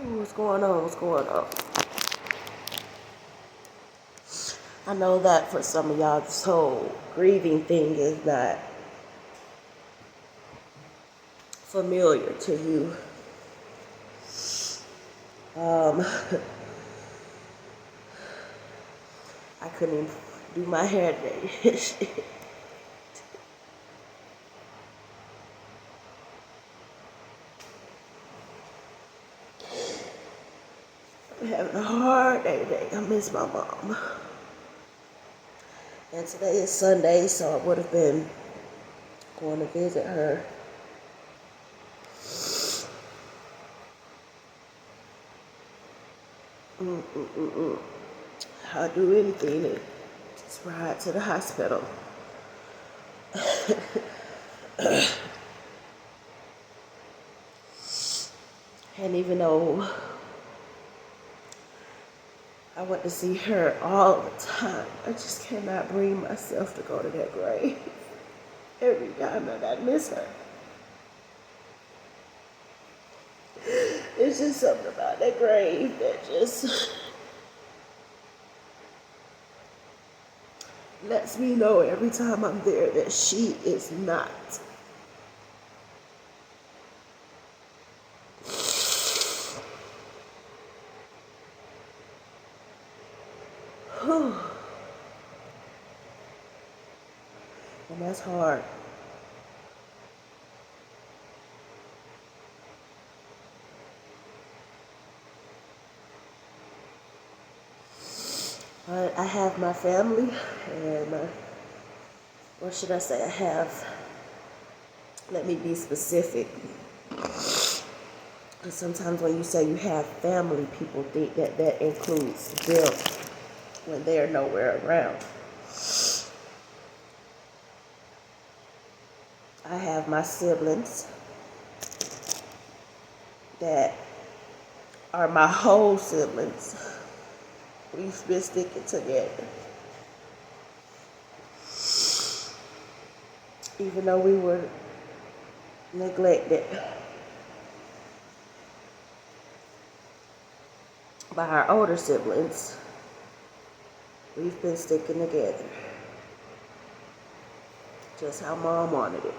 What's going on? What's going on? I know that for some of y'all, this whole grieving thing is not familiar to you. I couldn't even do my hair today. I'm having a hard day today. I miss my mom. And today is Sunday, so I would have been going to visit her. I'll do anything to just ride to the hospital. And even though I went to see her all the time, I just cannot bring myself to go to that grave. Every time I miss her. It's just something about that grave that just lets me know every time I'm there that she is not. And that's hard. But I have my family, and what should I say? Let me be specific. Because sometimes when you say you have family, people think that that includes them when they're nowhere around. I have my siblings that are my whole siblings. We've been sticking together. Even though we were neglected by our older siblings, we've been sticking together. Just how Mom wanted it.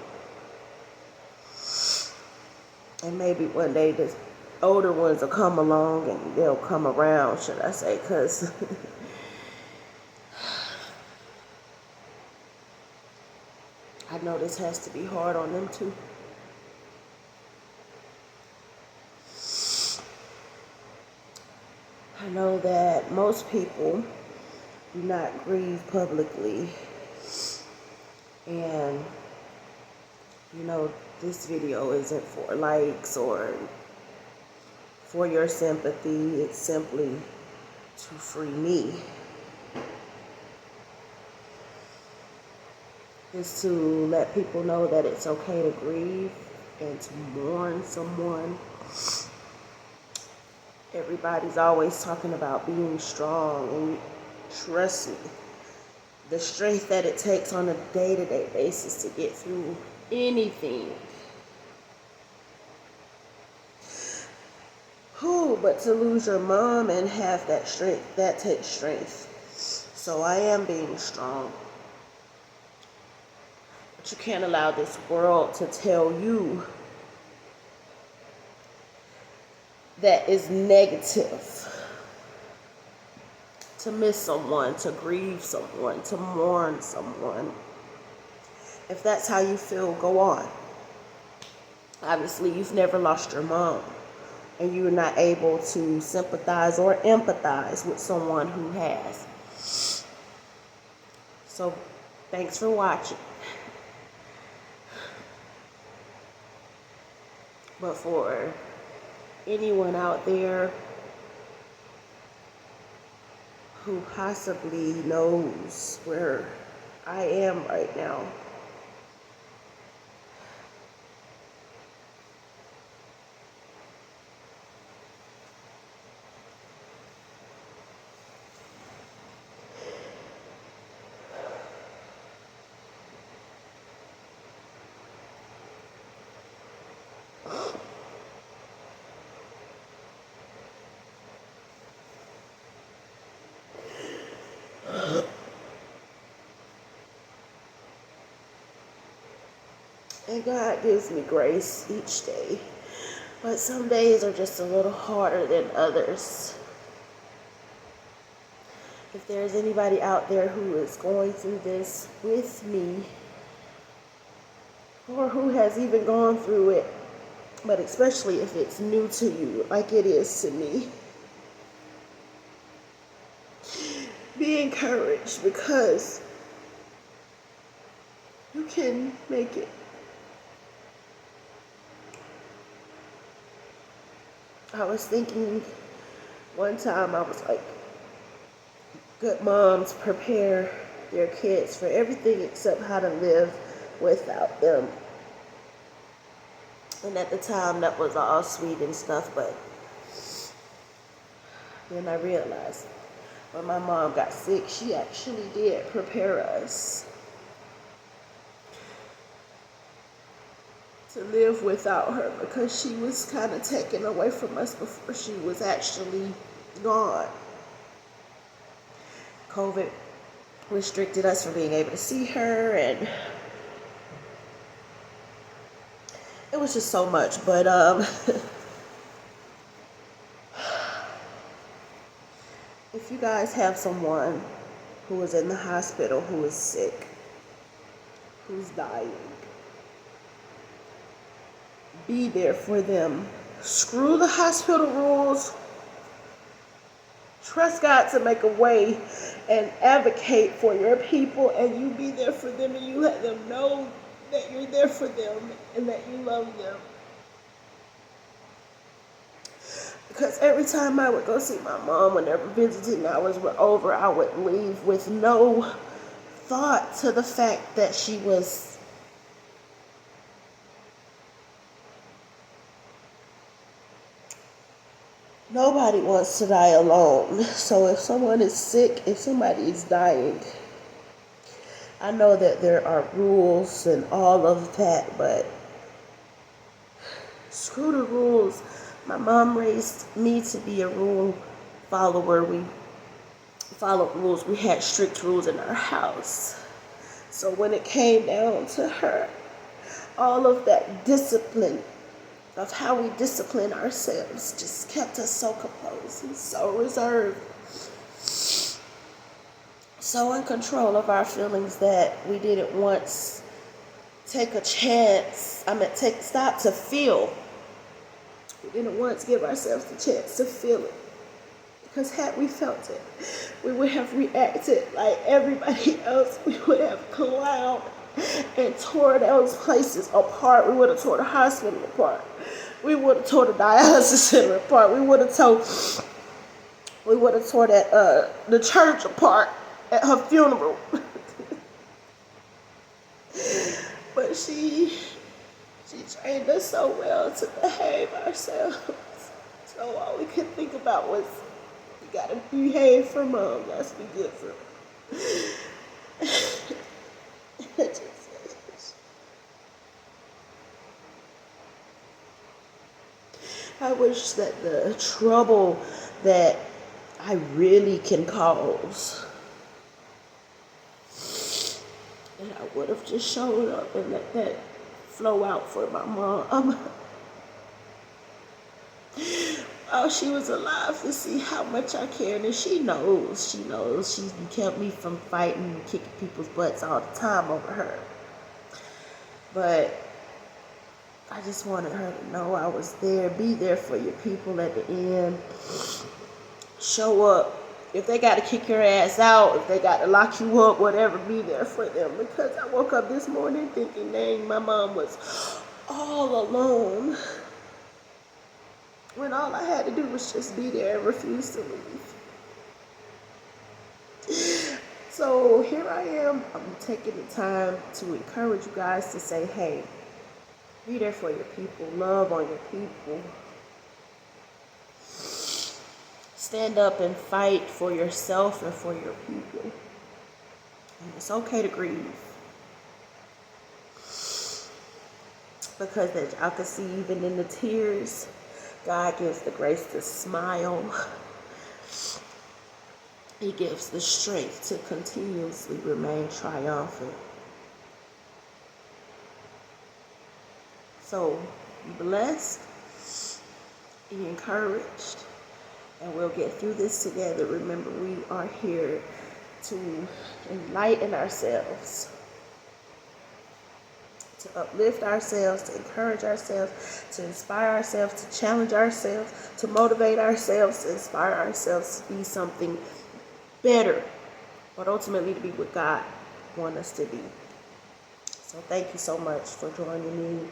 And maybe one day the older ones will come along and they'll come around, should I say, because I know this has to be hard on them too. I know that most people do not grieve publicly, and you know, this video isn't for likes or for your sympathy. It's simply to free me. It's to let people know that it's okay to grieve and to mourn someone. Everybody's always talking about being strong, and trust me, the strength that it takes on a day-to-day basis to get through anything. But to lose your mom and have that strength, that takes strength. So I am being strong. But you can't allow this world to tell you that is negative. To miss someone, to grieve someone, to mourn someone. If that's how you feel, go on. Obviously, you've never lost your mom, and you're not able to sympathize or empathize with someone who has. So, thanks for watching. But for anyone out there who possibly knows where I am right now, And God gives me grace each day. But some days are just a little harder than others. If there's anybody out there who is going through this with me, or who has even gone through it, but especially if it's new to you, like it is to me, be encouraged, because you can make it. I was thinking one time, I was like, good moms prepare their kids for everything except how to live without them. And at the time, that was all sweet and stuff, but then I realized when my mom got sick, she actually did prepare us to live without her, because she was kind of taken away from us before she was actually gone. COVID restricted us from being able to see her, and it was just so much. But if you guys have someone who is in the hospital, who is sick, who's dying, be there for them. Screw the hospital rules. Trust God to make a way and advocate for your people, and you be there for them, and you let them know that you're there for them and that you love them. Because every time I would go see my mom, whenever visiting hours were over, I would leave with no thought to the fact that she was nobody wants to die alone. So if someone is sick, if somebody is dying, I know that there are rules and all of that, but screw the rules. My mom raised me to be a rule follower. We followed rules. We had strict rules in our house. So when it came down to her, all of that discipline of how we discipline ourselves just kept us so composed and so reserved, so in control of our feelings, that we didn't once take a chance. Stop to feel. We didn't once give ourselves the chance to feel it. Because had we felt it, we would have reacted like everybody else. We would have clowned and tore those places apart. We would have tore the hospital apart. We would have tore the dialysis center apart. We would have tore that the church apart at her funeral. But she trained us so well to behave ourselves. So all we could think about was, we gotta behave for mom. Let's be good for her. I wish that the trouble that I really can cause, and I would have just showed up and let that flow out for my mom. While she was alive, to see how much I cared. And she knows. She kept me from fighting and kicking people's butts all the time over her. But I just wanted her to know I was there. Be there for your people at the end. Show up. If they got to kick your ass out, if they got to lock you up, whatever, be there for them. Because I woke up this morning thinking, dang, my mom was all alone, when all I had to do was just be there and refuse to leave. So here I am. I'm taking the time to encourage you guys to say, hey, be there for your people. Love on your people. Stand up and fight for yourself and for your people. And it's okay to grieve. Because as y'all can see, even in the tears, God gives the grace to smile. He gives the strength to continuously remain triumphant. So be blessed, be encouraged, and we'll get through this together. Remember, we are here to enlighten ourselves, to uplift ourselves, to encourage ourselves, to inspire ourselves, to challenge ourselves, to motivate ourselves, to inspire ourselves to be something better, but ultimately to be what God wants us to be. So thank you so much for joining me,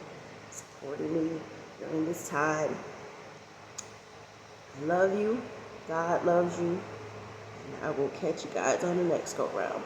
supporting me during this time. I love you. God loves you. And I will catch you guys on the next go round.